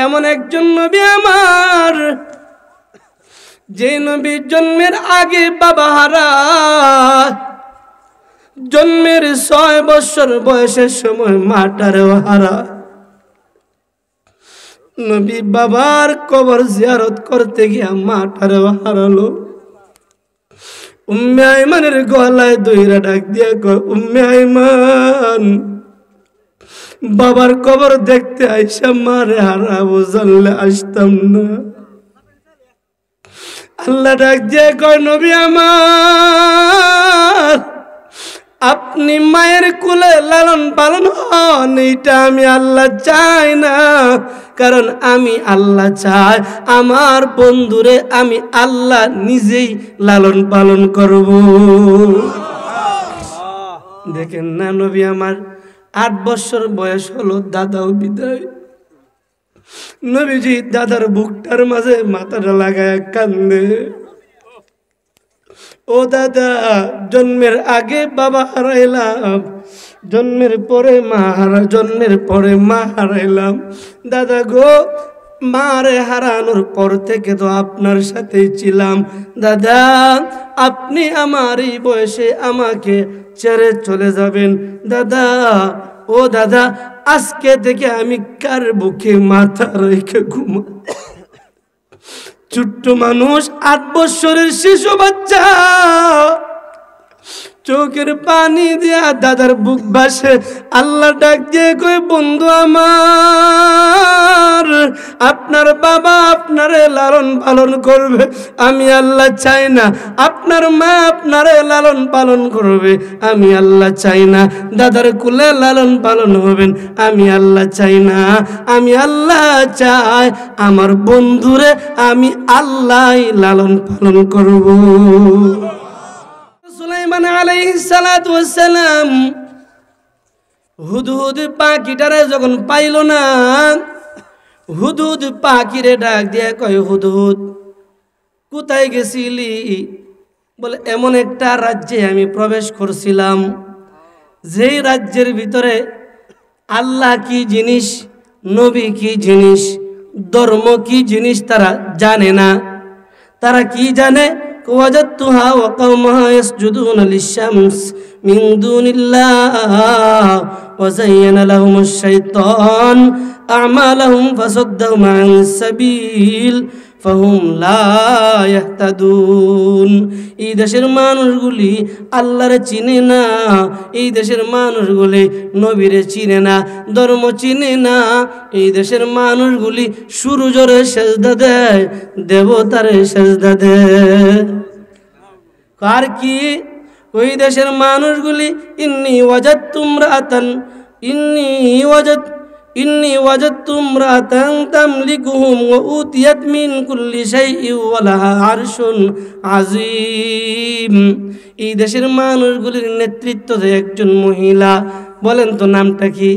এমন একজন নবী আমার, যে নবী জন্মের আগে বাবা হারা, জন্মের 6 বছর বয়সের সময় মাটারেও হারা। নবী বাবার কবর জিয়ারত করতে গিয়া মাটারেও হারালো। উম্মে আইমানের গলায় দইরা ডাক দিয়া কয়, উম্মে আইমান, বাবার কবর দেখতে আইসা মারে হারাবো, জানলে আসতাম না। আল্লাহ ডাক দিয়ে কয়, নবী আমার, আপনি মায়ের কোলে লালন পালন হন, এইটা আমি আল্লাহ চাই না। কারণ আমি আল্লাহ চাই আমার বন্ধুরে আমি আল্লাহ নিজেই লালন পালন করব। দেখেন না, নবী আমার 8 বছর বয়স হলো, দাদাও বিদায়। নবীজি দাদার বুকটার মাঝে মাথাটা লাগায় কান্দে। ও দাদা, জন্মের আগে বাবা হারাইলাম, জন্মের পরে মা হারাইলাম। দাদা গো, মারে হারানোর পর থেকে তো আপনার সাথেই ছিলাম। দাদা, আপনি আমার এই বয়সে আমাকে ছেড়ে চলে যাবেন। দাদা, ও দাদা, আজকে থেকে আমি কার বুকে মাথা রেখে ঘুমা? ছোট্ট মানুষ, 8 বছরের শিশু বাচ্চা, চোখের পানি দিয়া দাদার বুক ভাসে। আল্লাহ ডাক দিয়ে কই, বন্ধু আমার, আপনার বাবা আপনারে লালন পালন করবে, আমি আল্লাহ চাই না। আপনার মা আপনারে লালন পালন করবে, আমি আল্লাহ চাই না। দাদার কোলে লালন পালন হবেন, আমি আল্লাহ চাই না। আমি আল্লাহ চাই আমার বন্ধুরে আমি আল্লাহ লালন পালন করব। সুলাইমান আলাইহিস সালাতু ওয়াস সালাম হুদহুদ পাখিটারে যখন পাইল না, হুদহুদ পাখিরে ডাক দিয়ে কয়, হুদহুদ কোথায় গেছিলি? বলে, এমন একটা রাজ্যে আমি প্রবেশ করছিলাম, যেই রাজ্যের ভিতরে আল্লাহ কি জিনিস, নবী কি জিনিস, ধর্ম কি জিনিস তারা জানে না। তারা কি জানে? ওয়াজাদতুহা ওয়া কওমাহা ইয়াসজুদুনা লিশ-শামস মিন দুনিল্লাহ ওয়া যায়্যানা লাহুমুশ শাইতান আ'মালাহুম ফাসাদ্দাহুম আনিস সাবিল ফাহুম লা ইয়াহতাদুন। এই দেশের মানুষগুলি আল্লাহরে চিনে না, এই দেশের মানুষগুলি নবীরে চিনে না, ধর্ম চিনে না। এই দেশের মানুষগুলি সূর্যরে সেজদা দেয়, দেবতারে সেজদা দেয়। কার কি? ওই দেশের মানুষগুলি ইন্নী ওয়াজাদতু ইমরাতান তামলিকুহুম ওয়া উতিয়াত মিন কুল্লি শাইইন ওয়া লাহা আরশুন আযীম। এই দেশের মানুষগুলির নেতৃত্বে একজন মহিলা, বলেন তো নামটা কি?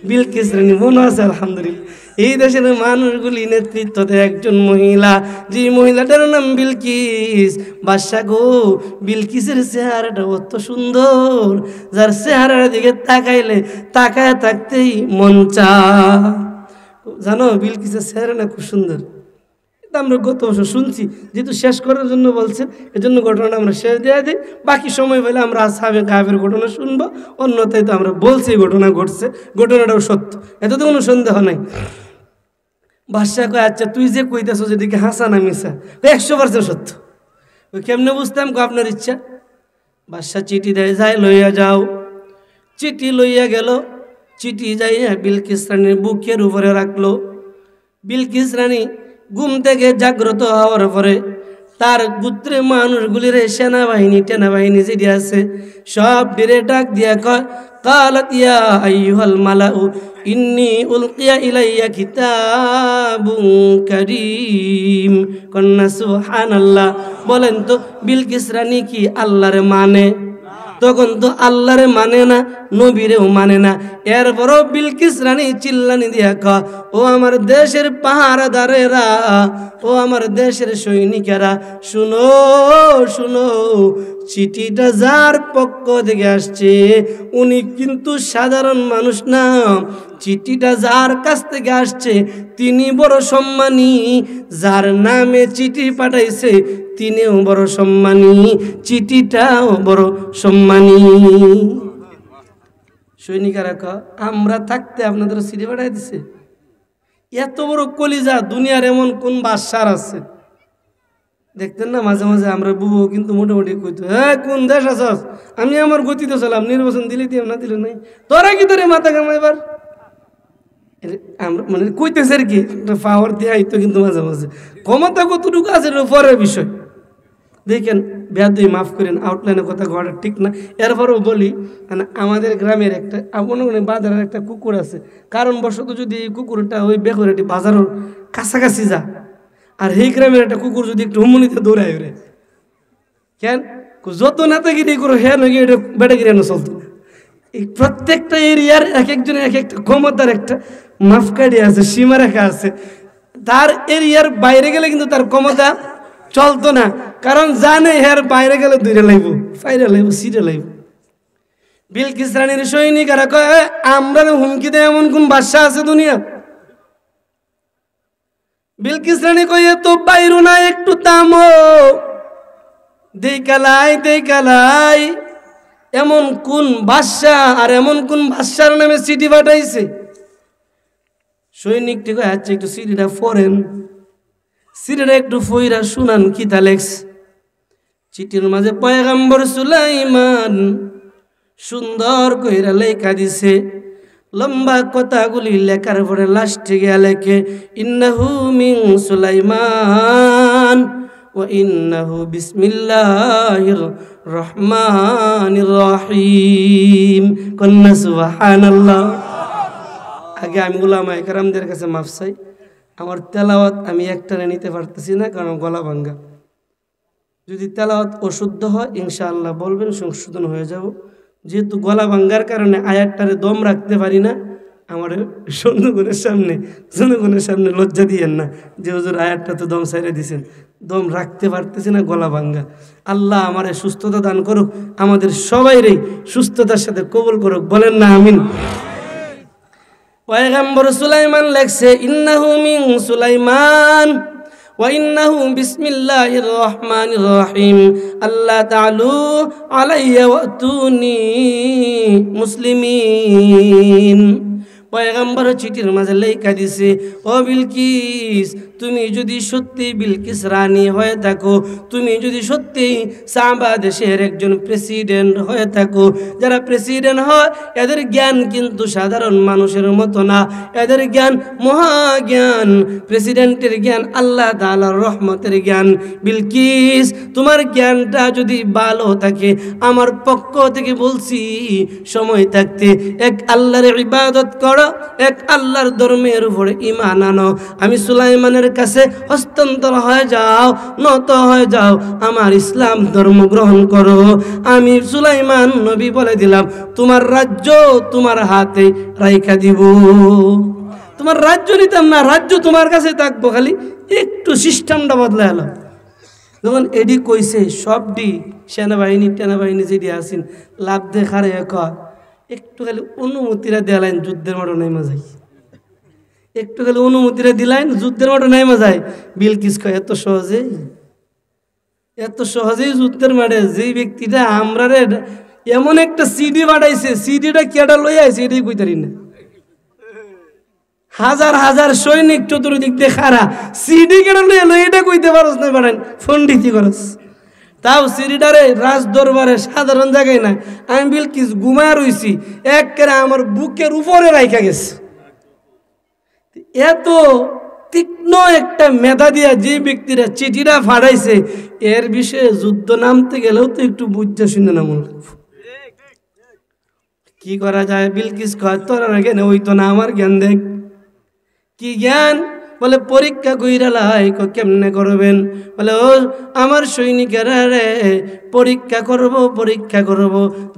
বিলকিস রানী। মনে আছে? আলহামদুলিল্লাহ। এই দেশের মানুষগুলি নেতৃত্বে একজন মহিলা, যে মহিলাটার নাম বিলকিস। বাদশা গো, বিলকিসের চেহারাটা অত সুন্দর, যার চেহারার দিকে তাকাইলে তাকায় থাকতেই মন চায়। জানো, বিলকিসের চেহারা না খুব সুন্দর। আমরা গত বছর শুনছি, যেহেতু শেষ করার জন্য বলছেন, এজন্য ঘটনাটা আমরা শেষ দিয়ে দিই। বাকি সময় পেলে আমরা আসহাবে কাহফের ঘটনা শুনবো। অন্যথায় তো আমরা বলছি ঘটনা ঘটছে, ঘটনাটাও সত্য, এত তো কোনো সন্দেহ নাই। বাদশা কয়, আচ্ছা তুই যে কইতেছো যেদিকে হাসা না মিশা, 100% সত্য। ওই কেমনে বুঝতাম? আপনার ইচ্ছা। বাদশা চিঠি দেয়, যাই লইয়া যাও। চিঠি লইয়া গেল, চিঠি যাইয়া বিলকিস রানীর বুকের উপরে রাখলো। বিলকিস রানী ঘুম থেকে জাগ্রত হওয়ার পরে তার গোত্রে মানুষগুলির সেনাবাহিনী যেটি আছে সব ডিরে ডাক দিয়া কয়, কালাত ইয়া আইয়ুহাল মালাউ ইন্নী উলকিয়া ইলাইয়া কিতাবুন কারীম। কন্যা সুবহানাল্লাহ। বলেন তো, বিলকিস রানী কি আল্লাহরে মানে? তখন তো আল্লাহরে মানে না, নবীরেও মানে না। এরপরও বিলকিস রানী চিল্লানি দিয়া কয়, ও আমার দেশের পাহারাদারেরা, ও আমার দেশের সৈনিকেরা, শুনো শুনো, চিঠিটা যার পক্ষ থেকে আসছে উনি কিন্তু সাধারণ মানুষ না, চিঠিটা যার কাছ থেকে আসছে তিনি বড় সম্মানী, যার নামে চিঠি পাঠাইছে তিনিও বড় সম্মানী, চিঠিটাও বড় সম্মানী। সৈনিকেরা আমরা থাকতে আপনাদের চিঠি পাঠাই দিছে, এত বড় কলিজা দুনিয়ার এমন কোন বাদশার আছে? দেখতেন না মাঝে মাঝে আমরা বুবু কিন্তু মোটামুটি কইতো, হ্যাঁ কোন দেশ আছস, আমি আমার গতিতে চলাম, নির্বাচন দিলে দিয়ে না দিলে নাই, তোরা কি তোরে মাথা কামাইবার আমরা মানে কইতেছে আর কি পাওয়ার দিয়ে আইতো। কিন্তু মাঝে মাঝে ক্ষমতা কতটুকু আছে পরের বিষয়। দেখেন বেয়াদবি মাফ করেন, আউটলাইনে কথা ঘটা ঠিক না, এরপরেও বলি মানে আমাদের গ্রামের একটা মনে বাজারের একটা কুকুর আছে, কারণবশত যদি এই কুকুরটা ওই বেকরেটি বাজারের কাছাকাছি যা, আর এই গ্রামের একটা কুকুর যদি একটু হুমনিতে দৌড়ায় ওরে কেন যত নেতাগিরি করো হ্যাঁ নাকি এটা বেটাগিরি না চলতো না। এই প্রত্যেকটা এরিয়ার এক একজনের এক একটা ক্ষমতার একটা মাফকাঠি আছে, সীমারেখা আছে, তার এরিয়ার বাইরে গেলে কিন্তু তার ক্ষমতা চলতো না, কারণ জানে এর বাইরে গেলে দূরে লাইব, ফাইরে লাইব, সিটে লাইব। বিলকিস রানীর সৈনিকেরা কয় আমরা হুমকি দেয় এমন কোন বাদশা আছে দুনিয়া? বিলকিস রানী কয়ে তো বাইরো না, একটু থামো, দেখালাই এমন কোন বাদশা আর এমন কোন বাদশার নামে চিঠি পাঠাইছে? সৈনিকটি কয়ে আচ্ছা একটু চিঠিটা পড়েন, চিঠিটা একটু ফইরা শুনান কি তা লেখছে। চিঠির মাঝে পয়গম্বর সুলাইমান সুন্দর কইরা লেখা দিছে, লম্বা কথাগুলি লেখার পরে লাস্টে গিয়া লেখে ইন্নাহু মিন সুলাইমান ওয়া ইন্নাহু বিসমিল্লাহির রহমানির রহিম। কন্যা সুবহানাল্লাহ। আগে আমি উলামায়ে কেরামদের কাছে মাফ চাই, আমার তেলাওয়াত আমি একটানে নিতে পারতেছি না, কারণ গলা ভাঙ্গা। যদি তেলাওয়াত অশুদ্ধ হয় ইনশাআল্লাহ বলবেন, সংশোধন হয়ে যাব। যেহেতু গলা ভাঙ্গার কারণে আয়াতটারে দম রাখতে পারি না, আমার জনগণের সামনে লজ্জা দিয়েন না যে হুজুর আয়াতটা তো দম সাইরে দিছেন, দম রাখতে পারতেছি না, গলা ভাঙ্গা। আল্লাহ আমারে সুস্থতা দান করুক, আমাদের সবাইরই সুস্থতার সাথে কবুল করুক, বলেন না আমিন। পয়গম্বর সুলাইমান লেখছে ইন্নাহু মিন সুলাইমান ওয়া ইন্নাহু বিসমিল্লাহির রহমানির রহিম আল্লাহ তাআলু আলাইয়া ওয়াতুনি মুসলিমিন। পয়গম্বর চিঠির মাঝে লেখা দিছে, ও বিলকিস তুমি যদি সত্যি বিলকিস রানী হয়ে থাকো, তুমি যদি সত্যি সাবা দেশের একজন প্রেসিডেন্ট হয়ে থাকো, যারা প্রেসিডেন্ট হয় এদের জ্ঞান কিন্তু সাধারণ মানুষের মতো না, এদের জ্ঞান মহাজ্ঞান, প্রেসিডেন্টের জ্ঞান আল্লাহ তাআলার রহমতের জ্ঞান। বিলকিস তোমার জ্ঞানটা যদি ভালো থাকে, আমার পক্ষ থেকে বলছি সময় থাকতে এক আল্লাহর ইবাদত করো, এক আল্লাহর ধর্মের উপরে ঈমান আনো, আমি সুলাইমানের কাছে হস্তান্তর হয়ে যাও, নত হয়ে যাও, আমার ইসলাম ধর্ম গ্রহণ করো। আমি সুলাইমান নবী বলে দিলাম তোমার রাজ্য তোমার হাতে রাইখা দিব। তোমার রাজ্য নিতাম না, রাজ্য তোমার কাছে থাকবো, খালি একটু সিস্টেমটা বদলে এলো। যখন এডি কইছে সবডি সেনাবাহিনী যেটি আসেন লাভ দেখার একটু খালি অনুমতিরা দিলাইন যুদ্ধের মাঠে নেমে যায়, একটু খালি অনুমতিরা দিলাইন যুদ্ধের মাঠে নেমে যায়। বিলকিস কয় এত সহজেই যুদ্ধের মাঠে যেই ব্যক্তিটা আমরা এমন একটা সিডি বাড়াইছে, সিডিটা কেটা লই আইছে এটাই কইতারি না। হাজার হাজার সৈনিক চতুর্দিক দিয়ে খারা, সিডি কেটা লই এলো এটা কইতে পারস না, বাড়ান ফন্ডিতি করস। তাও সিরিডারে রাজ দরবারে সাধারণ জায়গায় না, আমি বিলকিস ঘুমায় রইছি, একেবারে আমার বুকের উপরে রাইখা গেছে। এত তীক্ষ্ণ একটা মেধা দিয়া যে ব্যক্তিরা চিঠিটা ফাড়াইছে, এর বিষয়ে যুদ্ধ নামতে গেলেও তো একটু বুঝতে শুনে না মনে কি করা যায়। বিলকিস কয় তোর জ্ঞান ওই তো না, আমার জ্ঞান দেখ। কি জ্ঞান? বলে পরীক্ষা কইরালাই। কেমনে করবেন? বলে ও আমার সৈনিকেরা রে, পরীক্ষা করব।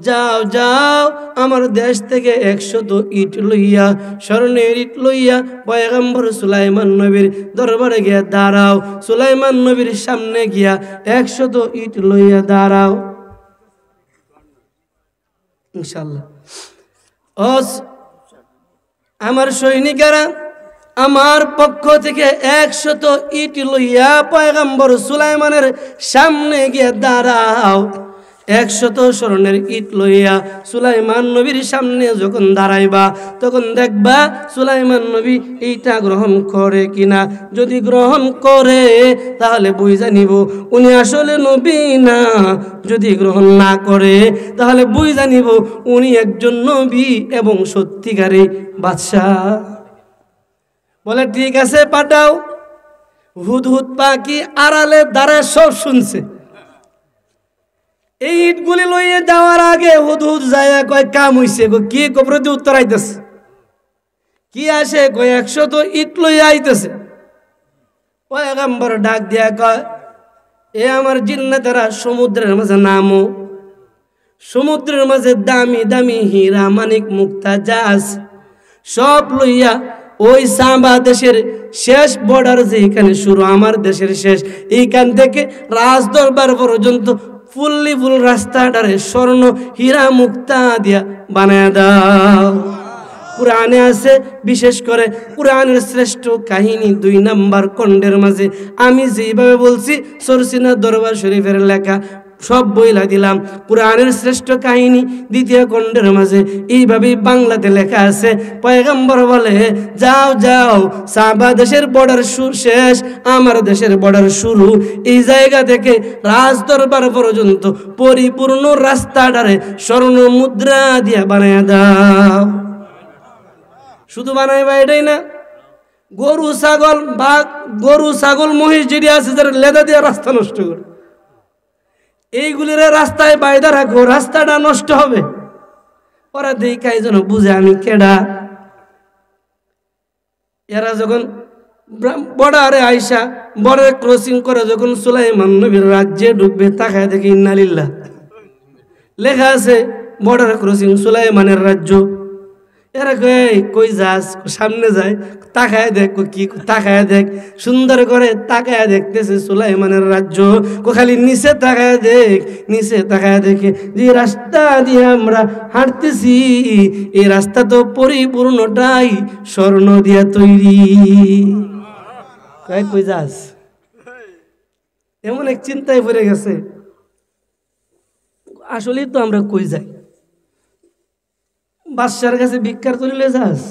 যাও আমার দেশ থেকে 100 ইট লইয়া, স্বর্ণের ইট লইয়া পয়গম্বর সুলাইমান নবীর দরবারে গিয়া দাঁড়াও। সুলাইমান নবীর সামনে গিয়া 100 ইট লইয়া দাঁড়াও। ইনশাল্লাহ। আমার সৈনিকেরা, আমার পক্ষ থেকে 100 ইট লইয়া পয়গম্বর সুলাইমানের সামনে গিয়ে দাঁড়াও। 100 স্বর্ণের ইট লইয়া সুলাইমান নবীর সামনে যখন দাঁড়াইবা, তখন দেখবা সুলাইমান নবী এইটা গ্রহণ করে কিনা। যদি গ্রহণ করে তাহলে বুঝা নিব উনি আসলে নবী না। যদি গ্রহণ না করে তাহলে বুঝা নিব উনি একজন নবী এবং সত্যিকারী বাদশাহ। বলে ঠিক আছে, পাঠাও। হুদহুদ পাখি আড়ালে দাঁড়ায় সব শুনছে। এই ইটগুলি লইয়ে যাওয়ার আগে হুদহুদ যায় কয় কাম হইছে। কি কবরতি উত্তর আইতেছে, কি আসে কয় 100 ইট লইয়া আইতেছে। পয়গম্বর ডাক দিয়া কয়, এ আমার জিন্নাতেরা, সমুদ্রের মাঝে নামো। সমুদ্রের মাঝে দামি দামি হীরা মানিক মুক্তা জাহাজ সব লইয়া ওই সাবা দেশের শেষ বর্ডার, যেখানে শুরু আমার দেশের শেষ, এইখান থেকে রাজ দরবার পর্যন্ত ফুল্লি ফুল রাস্তাটারে স্বর্ণ হীরা মুক্তা দিয়া বানায় দাও। কুরআনে আছে, বিশেষ করে কুরআনের শ্রেষ্ঠ কাহিনী 2 নাম্বার খণ্ডের মাঝে আমি যেভাবে বলছি, সরসিনা দরবার শরীফের লেখা সব বইলা দিলাম। কুরআনের শ্রেষ্ঠ কাহিনী 2 খণ্ডের মাঝে এইভাবেই বাংলাতে লেখা আছে। পয়গম্বর বলে, যাও যাও, সাবা দেশের বর্ডার শেষ, আমার দেশের বর্ডার শুরু। এই জায়গা থেকে রাজ দরবার পর্যন্ত পরিপূর্ণ রাস্তাটারে স্বর্ণ মুদ্রা দিয়া বানায় দাও। শুধু বানাইবা এটাই না, গরু ছাগল বাঘ, গরু ছাগল মহিষ যেটি আছে যারা লেদা দিয়ে রাস্তা নষ্ট করে, এইগুলির রাস্তায় বাইদা রাখো, রাস্তাটা নষ্ট হবে। ওরা দেখাই যেন বুঝে আমি কেডা। এরা যখন বর্ডারে আইসা বর্ডার ক্রসিং করে যখন সুলাইমান নবীর রাজ্যে ঢুকবে, তাকায় দেখে ইন্নালিল্লাহ লেখা আছে বর্ডার ক্রসিং সুলাইমানের রাজ্য। এরা কই যাস, সামনে যায়, তাকায় দেখ, কি তাকায় দেখ, সুন্দর করে তাকায় দেখতেছে সুলাইমানের রাজ্য। খালি নিচে তাকায় দেখ, নিচে তাকায় দেখে যে রাস্তা দিয়ে আমরা হাঁটতেছি, এই রাস্তা তো পরিপূর্ণটাই স্বর্ণ দিয়া তৈরি। কই যাস, এমন এক চিন্তায় পড়ে গেছে, আসলেই তো আমরা কই যাই। বাদশার কাছে ভিক্ষার তুলে যাস,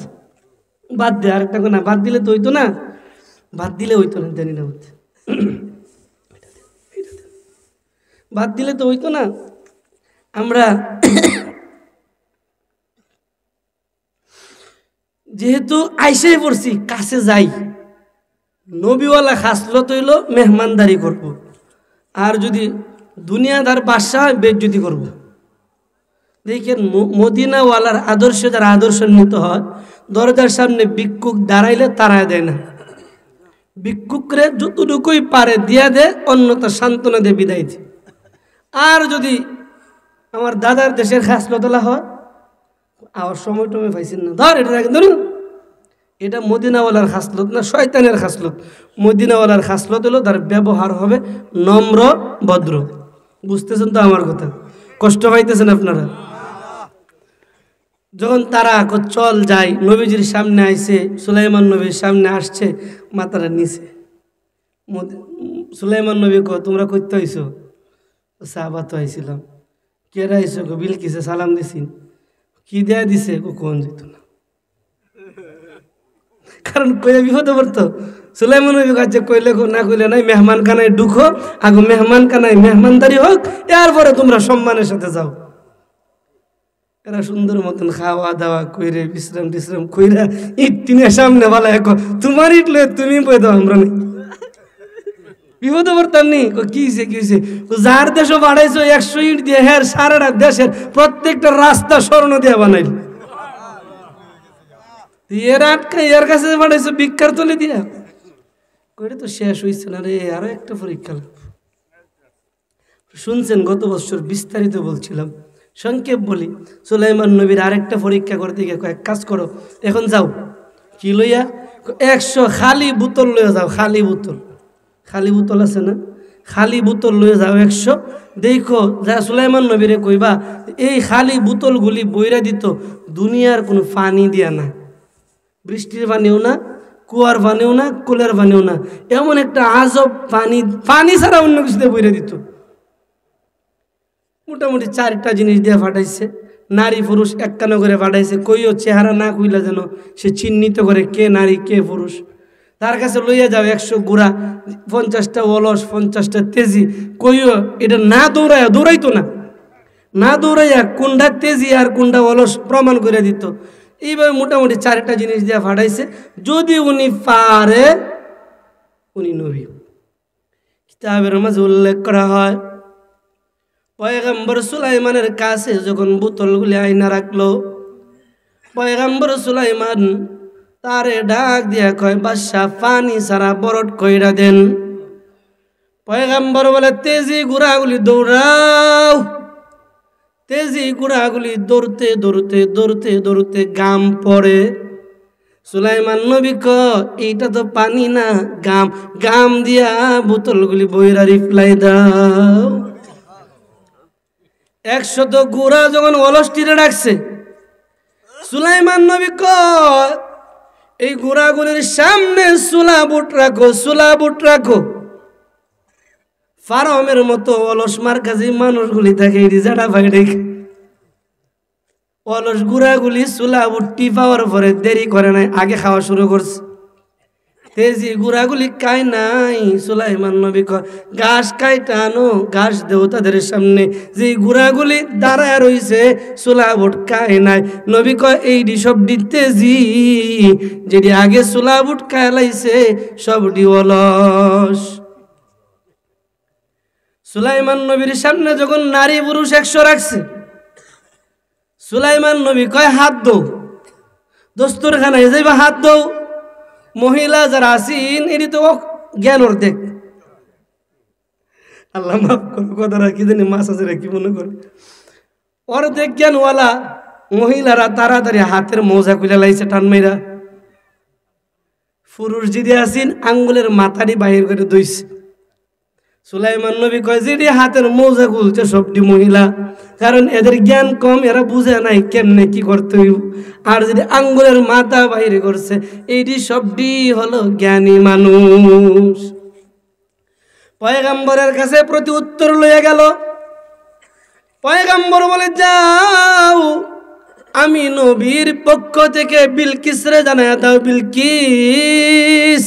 বাদ দে, আরেকটা না, বাদ দিলে তো হইতো না, বাদ দিলে হইতো না, জানি না, বাদ দিলে তো হইতো না। আমরা যেহেতু আইসাই পড়ছি, কাছে যাই, নবীওয়ালা খাসলত হইল মেহমানদারি করব। আর যদি দুনিয়াদার বাদশাহ হয়, বেজ্জতি করব। দেখেন মদিনাওয়ালার আদর্শ যারা আদর্শান্বিত হয়, দরজার সামনে ভিক্ষুক দাঁড়াইলে তাড়ায় দেয় না, ভিক্ষুকরে যতটুকুই পারে দিয়া দেয়, অন্যতা সান্ত্বনা দিয়ে বিদায় দেয়। আর যদি আমার দাদার দেশের খাসলতলা হয়, আবার সময় টমে পাইছেন না, ধর এটা রাখেন, ধরুন, এটা মদিনাওয়ালার খাসলত না, শয়তানের খাসলত। মদিনাওয়ালার খাসলত হলো তার ব্যবহার হবে নম্র ভদ্র। বুঝতেছেন তো আমার কথা? কষ্ট পাইতেছেন আপনারা? যখন তারা চল যায়, নবীজির সামনে আইছে, সুলাইমান নবীর সামনে আসছে, মাথাটা নিচে। সুলাইমান নবী তোমরা করতে হইছো? সাহাবা তো আইছিলাম। কেরা আইসো? বিলকিসে সালাম দিছি। কি দেয়া দিছে? কোন যেত না, কারণ কইলে বিপদে পড়তো। সুলাইমান নবী কাছে কইলে না, কইলে নাই, মেহমান খানায় ঢুকো, আগে মেহমান খানায় মেহমানদারি হোক, এরপরে তোমরা সম্মানের সাথে যাও। এরা সুন্দর মতন খাওয়া দাওয়া কইরে, বিশ্রাম টিশ্রাম কইরা, ইট টিনের সামনে বলা, তোমার ইট লয়ে তুমি বই দাও, আমরা নেই, বিপদে পড়তাম নি। কি হয়েছে? যার দেশও বাড়াইছো 100 ইট দিয়ে, হ্যাঁ সারাটা দেশের প্রত্যেকটা রাস্তা স্বর্ণ দিয়ে বানাইল। এর আটকাই এর কাছে বাড়াইছো ভিক্ষার তুলে দিয়া, কইটা তো শেষ হইছে না রে, আরো একটা পরীক্ষা। শুনছেন গত বছর বিস্তারিত বলছিলাম, সংক্ষেপ বলি। সুলাইমান নবীর আরেকটা পরীক্ষা করতে গিয়ে এক কাজ করো, এখন যাও, কি লইয়া? 100 খালি বোতল লইয়া যাও। খালি বোতল, খালি বোতল আছে না, খালি বোতল লয়ে যাও 100, দেখো যা সুলাইমান নবীরে কইবা এই খালি বোতলগুলি বইরা দিত দুনিয়ার কোনো পানি দিয়া না, বৃষ্টির পানিও না, কুয়ার পানিও না, কোলের পানিও না, এমন একটা আজব পানি ছাড়া অন্য কিছুতে বইরা দিত। মোটামুটি 4টা জিনিস দিয়ে পাঠাইছে, নারী পুরুষ একখানো করে পাঠাইছে, কইও চেহারা না কইলা যেন সে চিহ্নিত করে কে নারী কে পুরুষ। তার কাছে লইয়া যাও 100 গুড়া, 50টা অলস, 50টা তেজি, কইও এটা না দৌড়াইতো না দৌড়াইয়া কোনটা তেজি আর কোনটা অলস প্রমাণ করে দিত। এইভাবে মোটামুটি 4টা জিনিস দিয়ে পাঠাইছে, যদি উনি পারে উনি নবী। কিতাবের মাঝে উল্লেখ করা হয় পয়গম্বর সুলাইমানের কাছে যখন বোতলগুলি আইনা রাখলো, পয়গম্বর সুলাইমান তারে ডাক দিয়া কয় বাদশা পানি সারা বরট কইরা দেন। পয়গম্বর বলে তেজি ঘোড়াগুলি দৌড়াও। তেজি ঘোড়াগুলি দৌড়তে দৌড়তে দৌড়তে দৌড়তে গাম পড়ে। সুলাইমান নবী কয় এইটা তো পানি না গাম, গাম দিয়া বোতলগুলি বইরা রিপ্লাই দাও। 100 ঘোড়া যখন অলসটিরে ডাকছে, সুলাইমান নবী কয় এই ঘোড়াগুলির সামনে সুলা বুট রাখো। ফারামের মতো অলস মার কাছে মানুষগুলি থাকে রিজাটা ভাই, অলস ঘোড়াগুলি সুলা বুট টিপাওয়ার পরে দেরি করে নাই, আগে খাওয়া শুরু করছে। তেজি ঘোড়াগুলি খায় নাই। সুলাইমান নবী কয় ঘাস কাইটা আনো, ঘাস দেও তাদের সামনে। যে ঘোড়াগুলি দাঁড়ায় রইছে সুলা বুট খায় নাই, নবী কয় এইডি সবডি তেজি, যেটি আগে সুলা বুট খায় লাইছে সবডি অলস। সুলাইমান নবীর সামনে যখন নারী পুরুষ 100 রাখছে, সুলাইমান নবী কয় হাত দৌ, দস্তরখানায় যাইবা হাত দৌ। মহিলা যারা আছেন এটি তো জ্ঞান অর্ধেক, আল্লাহ মাফ করো কথাটা কি জানি মাছ আছে কি মনে করে, অর্ধেক জ্ঞানওয়ালা মহিলারা তাড়াতাড়ি হাতের মোজা খুলে লাইছে টান মেরা। পুরুষ যদি আছেন আঙ্গুলের মাথাটি বাহির করে দইছে। সুলাইমান নবী কয় যেটি হাতের মোজা খুলছে সবটি মহিলা, কারণ এদের জ্ঞান কম, এরা বুঝে নাই কেমনে কি করতে হইব। আর যদি আঙ্গুলের মাথা বাইরে করছে এইটি সবটি হলো জ্ঞানী মানুষ। পয়গম্বরের কাছে প্রতি উত্তর লইয়া গেল। পয়গম্বর বলে যাও আমি নবীর পক্ষ থেকে বিলকিসরে জানায়া দাও, বিলকিস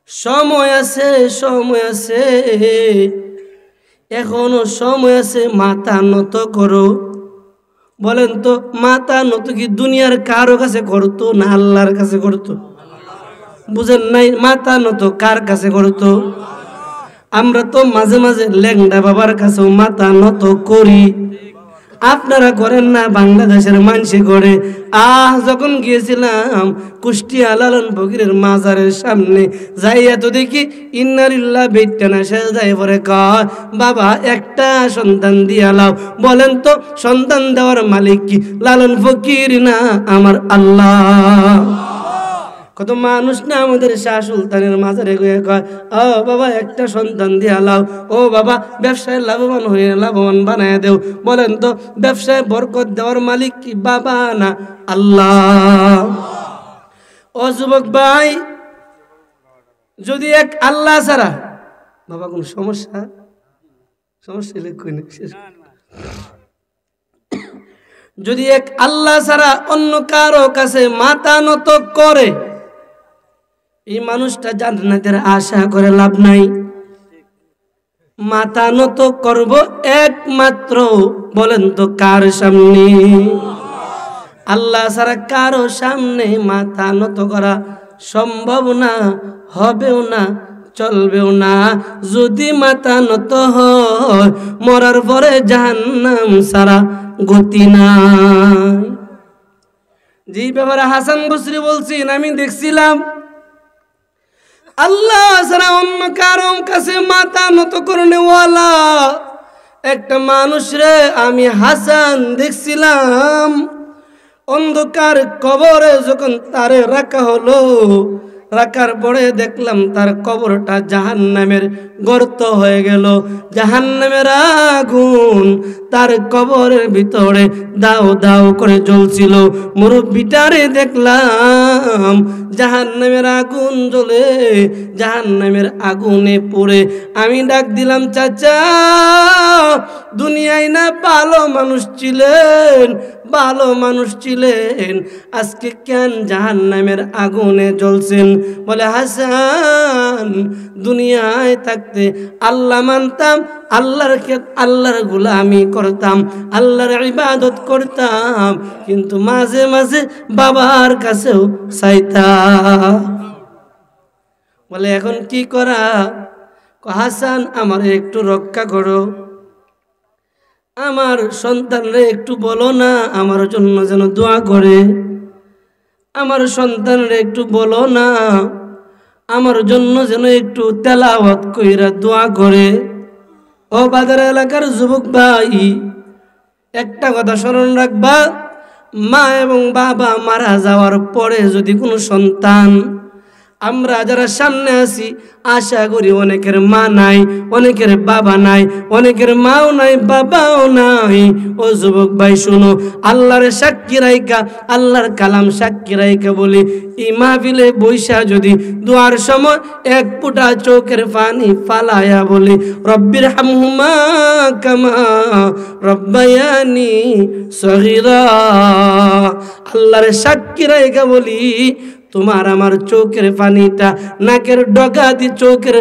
সময় আছে, এখনো সময় আছে, মাথা নত করো। বলেন তো মাথা নত কি দুনিয়ার কারো কাছে করতো না আল্লাহর কাছে করতো? বুঝেন নাই? মাথা নত কার কাছে করতো? আমরা তো মাঝে মাঝে ল্যাংড়া বাবার কাছেও মাথা নত করি, আপনারা করেন না, বাংলাদেশের মানুষে করে। যখন গিয়েছিলাম কুষ্টিয়া লালন ফকিরের মাজারের সামনে যাইয়া তো দেখি ইন্নারিল্লাহ বেটটা না সে যাই পরে কয় বাবা একটা সন্তান দিয়া লাও। বলেন তো সন্তান দেওয়ার মালিক কি লালন ফকির না আমার আল্লাহ? কত মানুষ না আমাদের শাহ সুলতানের মাজারে গিয়ে কয় ও বাবা একটা সন্তান দিয়া লাও, ও বাবা ব্যবসায় লাভবান হয়ে লাভবান বানায় দেও। বলেন তো ব্যবসায় বরকত দেওয়ার মালিক কি বাবা না আল্লাহ? ও যুবক ভাই, যদি এক আল্লাহ ছাড়া বাবা কোন সমস্যা যদি এক আল্লাহ ছাড়া অন্য কারো কাছে মাথা নত করে, এই মানুষটা জান্নাতের আশা করে লাভ নাই। মাথা নত করব একমাত্র বলেন তো কার সামনে? আল্লাহ ছাড়া কারো সামনে মাথা নত করা সম্ভব না, হবেও না, চলবেও না। যদি মাথা নত হয় মরার পরে জাহান্নাম ছাড়া গতি নাই। যে ব্যাপারে হাসান বসরি বলছেন, আমি দেখছিলাম আল্লাহ ছাড়া অন্য কারো কাছে মাথা নত করনেওয়ালা একটা মানুষ রে আমি হাসান দেখছিলাম। অন্ধকার কবরে যখন তারে রাখা হলো, রাখার পরে দেখলাম তার কবরটা জাহান্নামের গর্ত হয়ে গেল। জাহান্নামের আগুন তার কবরের ভিতরে দাও দাও করে জ্বলছিল। মুরব্বিটারে দেখলাম জাহান্নামের আগুন জ্বলে, জাহান্নামের আগুনে পুড়ে। আমি ডাক দিলাম, চাচা দুনিয়ায় না ভালো মানুষ ছিলেন, ভালো মানুষ ছিলেন, আজকে কেন জাহান্নামের আগুনে জ্বলছেন? বলে, হাসান দুনিয়ায় থাকতে আল্লাহ মানতাম, আল্লাহর গোলামি করতাম, আল্লাহর ইবাদত করতাম, কিন্তু মাঝে মাঝে বাবার কাছেও চাইতাম। বলে, এখন কি করা? হাসান আমার একটু রক্ষা করো, আমার সন্তানরে একটু বলো না আমার জন্য যেন দোয়া করে, আমার সন্তানরে একটু বলো না আমার জন্য যেন একটু তেলাওয়াত কইরা দোয়া করে। ও বাজার এলাকার যুবক ভাই, একটা কথা স্মরণ রাখবা, মা এবং বাবা মারা যাওয়ার পরে যদি কোনো সন্তান, আমরা যারা সামনে আছি আশা করি অনেকের মা নাই, অনেকের বাবা নাই, অনেকের মাও নাই, বাবাও নাই। ও যুবক ভাই শুনো, আল্লাহর সাক্ষী রাইকা, আল্লাহর কালাম সাক্ষী রাইকা বলি, এই মাহফিলে বৈশা যদি দোয়ার সময় এক ফুটা চোখের পানি ফালায়া বলি, রব্বির হামহুমা কামা রব্বায়ানি সগীরা, আল্লাহর সাক্ষী রাইকা বলি, তোমার আমার চোখের পানিটা নাকের ডগা দিয়ে চোখের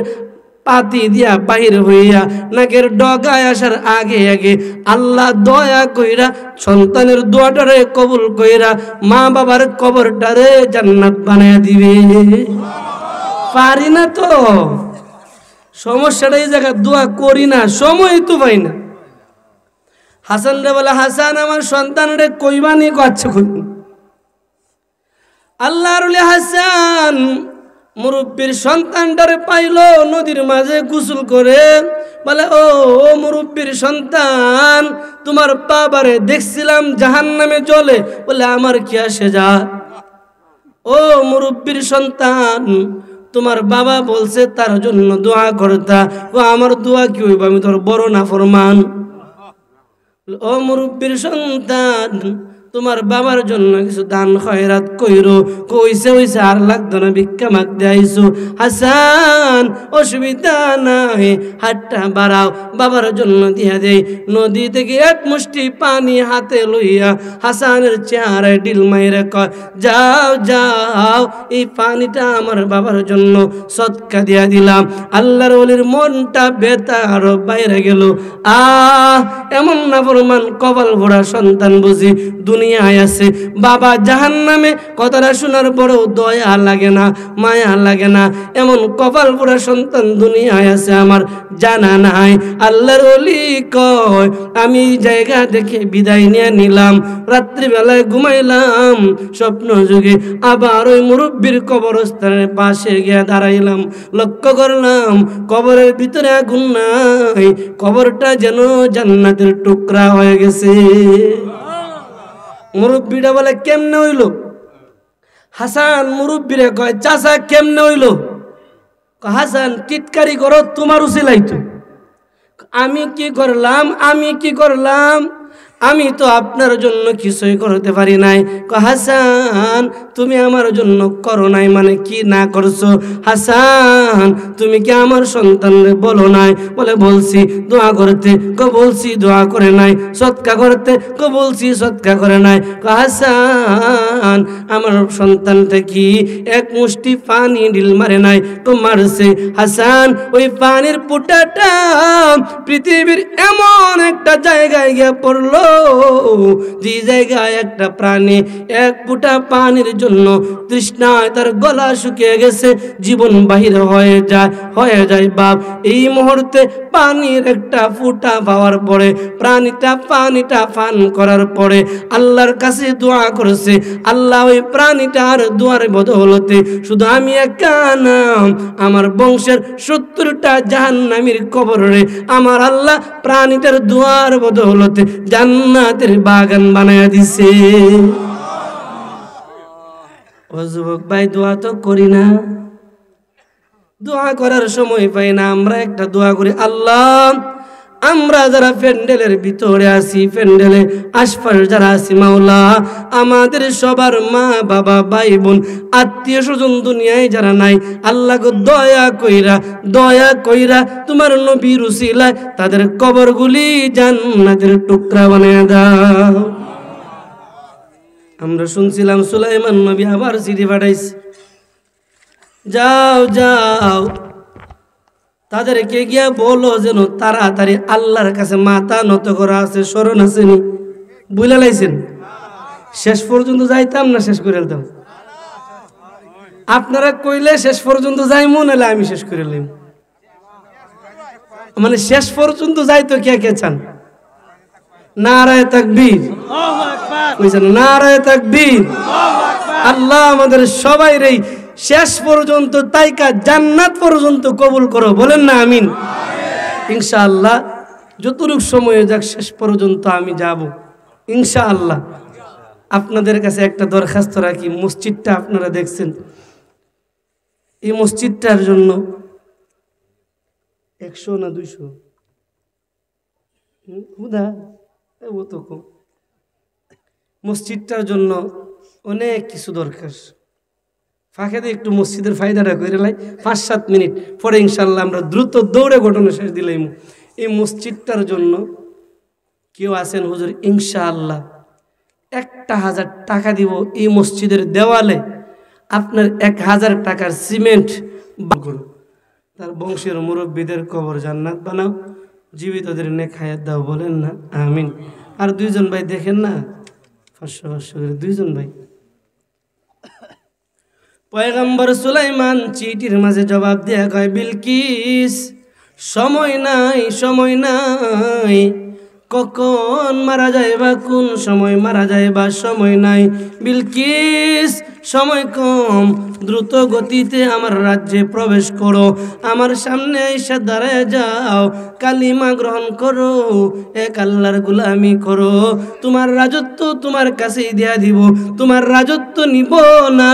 পাতি দিয়া বাহির হইয়া নাকের ডগায় আসার আগে আগে আল্লাহ দয়া কইরা সন্তানের দোয়াটারে কবুল কইরা মা বাবার কবরটারে জান্নাত বানায়া দিবে। পারি না তো, সমস্যাটা এই জায়গায় দোয়া করি না, সময় তো পাই না। হাসান রে বলে, হাসান আমার সন্তান রে কইবানি কাছে কই। আল্লাহর হাসান মুরব্বীর সন্তানটারে পাইল নদীর মাঝে গোসল করে। বলে, ও মুরব্বীর সন্তান, তোমার বাবারে দেখছিলাম জাহান্নামে জ্বলে। বলে, আমার কি আসে যা? ও মুরব্বীর সন্তান, তোমার বাবা বলছে তার জন্য দোয়া করতা, ও আমার দোয়া কি হইব? আমি তোর বড় নাফরমান। ও মুরব্বীর সন্তান, তোমার বাবার জন্য কিছু দান খয়রাত কইরো। কইছে হইছে, আর লাগতো না, ভিক্ষা মাগতে আইছো। হাসান অসুবিধা নাই, হাতটা বাড়াও, বাবার জন্য দিয়া দেই। নদী থেকে এক মুষ্টি পানি হাতে লইয়া হাসানের চেহারায় ডিল মাইরে কয়, যাও যাও, এই পানিটা আমার বাবার জন্য সদকা দিয়া দিলাম। আল্লাহর ওলির মনটা বেতা আরো বাইরে গেল। এমন নাফরমান কপাল ভরা সন্তান বুঝি দুনিয়ায় আছে। বাবা জাহান্নামে কথাটা শোনার পরেও দয়া লাগে না, মায়া লাগে না, এমন কপাল ভরা সন্তান দুনিয়ায় আছে আমার জানা নাই। আল্লাহর ওলি কয়, আমি জায়গা দেখে বিদায় নিয়ে নিলাম, রাত্রিবেলায় ঘুমাইলাম, স্বপ্ন যুগে আবার ওই মুরব্বীর কবরস্থানের পাশে গিয়ে দাঁড়াইলাম, লক্ষ্য করলাম কবরের ভিতরে আগুন নাই, কবরটা যেন জান্নাতের টুকরা হয়ে গেছে। মুরব্বীটা বলে, কেমনে হইল? হাসান মুরব্বীরে কয়, চাচা কেমনে হইল? হাসান, টিটকারি করো তোমার উচিলাই তো। আমি কি করলাম? আমি কি করলাম? আমি তো আপনার জন্য কিছুই করতে পারি নাই। হাসান, তুমি আমার জন্য করো নাই মানে কি না করছো? হাসান, তুমি কি আমার সন্তানরে বলো নাই? বলে, বলছি দোয়া করতে। বলছি দোয়া করে নাই। সৎকা করতে? বলছি সৎকা করে নাই। হাসান, আমার সন্তানটা কি এক মুষ্টি পানি ঢিল মারে নাই? মারছে। হাসান, ওই পানির ফুটাটা পৃথিবীর এমন একটা জায়গায় গিয়ে পড়লো, যে জায়গায় একটা প্রাণী এক ফুটা পানির জন্য তৃষ্ণায় তার গলা শুকিয়ে গেছে, জীবন বাহির হয়ে যায় বাপ। এই মুহূর্তে পানির একটা ফুটা পাওয়ার পরে পানিটা পান করার পরে আল্লাহর কাছে দোয়া করেছে। আল্লাহ ওই প্রাণীটার দোয়ার বদৌলতে শুধু আমি একা না, আমার বংশের 70টা জাহান্নামীর কবরে আমার আল্লাহ প্রাণীটার দোয়ার বদৌলতে জান্নাতের বাগান বানায়া দিছে। ও ও যুবক ভাই, দোয়া তো করি না, দোয়া করার সময় পাই না। আমরা একটা দোয়া করি, আল্লাহ আমরা যারা প্যান্ডেলের ভিতরে আছি, প্যান্ডেলে আশপাশ যারা আছি, মাওলা আমাদের সবার মা বাবা ভাই বোন আত্মীয় স্বজন দুনিয়ায় যারা নাই, আল্লাহ গো দয়া কইরা তোমার নবীর উসিলায় তাদের কবরগুলি জান্নাতের টুকরা বানিয়ে দাও। আমরা শুনছিলাম সুলাইমান নবী আবার চিঠি পাঠাইছে, যাও তাদেরকে গিয়া বলো যেন তাড়াতাড়ি আল্লাহর কাছে মাথা নত করা আছে, স্মরণ আসেনি, বুঝলে লাইছেন। শেষ পর্যন্ত যাইতাম না শেষ করে দিতাম, আপনারা কইলে শেষ পর্যন্ত যাইমু, নাহলে আমি শেষ করে লইম। মানে শেষ পর্যন্ত যাইতো কে চান? নারায়ে তাকবীর, নারায়ে তাকবীর। আল্লাহ আমাদের সবাই রে শেষ পর্যন্ত তাইকা জান্নাত পর্যন্ত কবুল করো, বলেন না আমিন। ইনশাআল্লাহ যতটুক সময়ে যাক শেষ পর্যন্ত আমি যাব ইনশাআল্লাহ। আপনাদের কাছে একটা দরখাস্ত রাখি, মসজিদটা আপনারা দেখছেন, এই মসজিদটার জন্য 100 না 200 মসজিদটার জন্য অনেক কিছু দরকার। ফাঁকে দিয়ে একটু মসজিদের ফায়দাটা করে লাই, 5-7 মিনিট পরে ইনশাল্লাহ আমরা দ্রুত দৌড়ে ঘটনা শেষ দিলাম। এই মসজিদটার জন্য কেউ আছেন হুজুর, ইনশাআল্লাহ 1000 টাকা দিব, এই মসজিদের দেওয়ালে আপনার 1000 টাকার সিমেন্ট করো, তার বংশের মুরব্বীদের কবর জান্নাত বানাও, জীবিতদের নেক হায়াত দাও, বলেন না আমিন। আর 2জন ভাই দেখেন না, 500 করে 2জন ভাই। পয়গম্বর সুলাইমান চিঠির মাঝে জবাব দেয়া কয়, বিলকিস সময় নাই, কখন মারা যাইবা, কোন সময় মারা যাইবা সময় নাই। বিলকিস সময় কম, দ্রুত গতিতে আমার রাজ্যে প্রবেশ করো, আমার সামনে এসে দাঁড়ায় যাও, কালিমা গ্রহণ করো, এক আল্লাহর গোলামি করো, তোমার রাজত্ব তোমার কাছেই দেয়া দিব, তোমার রাজত্ব নিব না,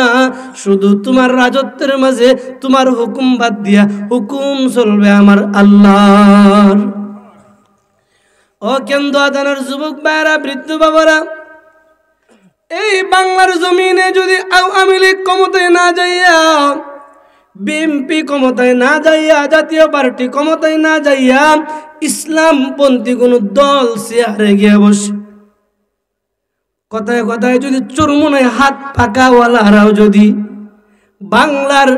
শুধু তোমার রাজত্বের মাঝে তোমার হুকুম বাদ দিয়া হুকুম চলবে আমার আল্লাহর। ও কেন্দ্র আদানের যুবক ভাইরা, বৃদ্ধ বাবারা, এই বাংলার জমিনে যদি আওয়ামী লীগ ক্ষমতায় না যাইয়া, বিএনপি ক্ষমতায় না যাইয়া, জাতীয় পার্টি ক্ষমতায় না যাইয়া, ইসলামপন্থী কোন দল চেয়ারে গিয়ে বসে, কথায় কথায় যদি চুরমুনায় হাত পাকাওয়ালারাও যদি বাংলার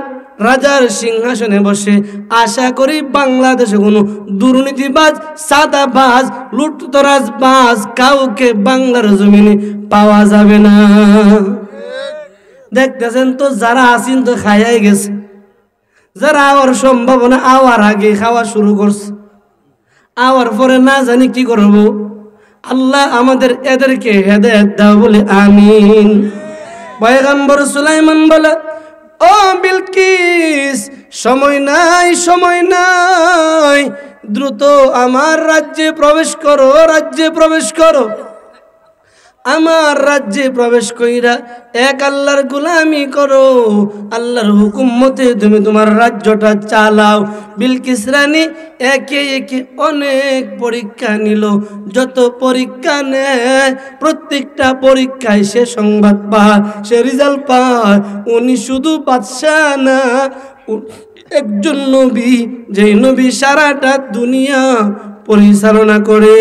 রাজার সিংহাসনে বসে, আশা করি বাংলাদেশে কোনো দুর্নীতিবাজ, সাদাবাজ, লুটতরাজবাজ কাউকে বাংলার জমিনে পাওয়া যাবে না। দেখতেছেন তো, যারা আসিন তো খাইয়াই গেছে, যারা আওয়ার সম্ভাবনা আওয়ার আগে খাওয়া শুরু করছে, আওয়ার পরে না জানি কি করব। আল্লাহ আমাদের এদেরকে হেদায়েত দাও, বলে আমিন। পয়গম্বর সুলাইমান বলে, ও বিলকিস সময় নাই, দ্রুত আমার রাজ্যে প্রবেশ করো, আমার রাজ্যে প্রবেশ কইরা এক আল্লাহর গোলামি করো, আল্লাহর হুকুম মতে তুমি তোমার রাজ্যটা চালাও। বিলকিস রানী একে একে অনেক পরীক্ষা নিল, যত পরীক্ষা নেয় প্রত্যেকটা পরীক্ষায় সে সংবাদ পায়, সে রেজাল্ট পায়, উনি শুধু বাদশাহ না, একজন নবী, যে নবী সারাটা দুনিয়া পরিচালনা করে।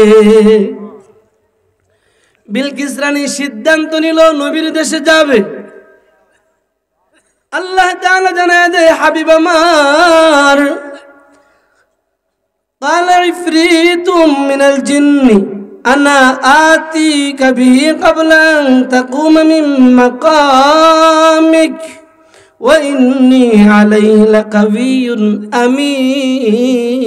বিলকিস রানী সিদ্ধান্ত নিল নবীর দেশে যাবে। আল্লাহ তাআলা জানায় দেয়, হাবিব আমার, ক্বালা ইফরিতুম মিনাল জিন্নি আনা আতিকা বিহি ক্বাবলা আন তাকুমা মিন মাকামিক ওয়া ইন্নী আলাইহি লাকাবিয়্যুন আমিন।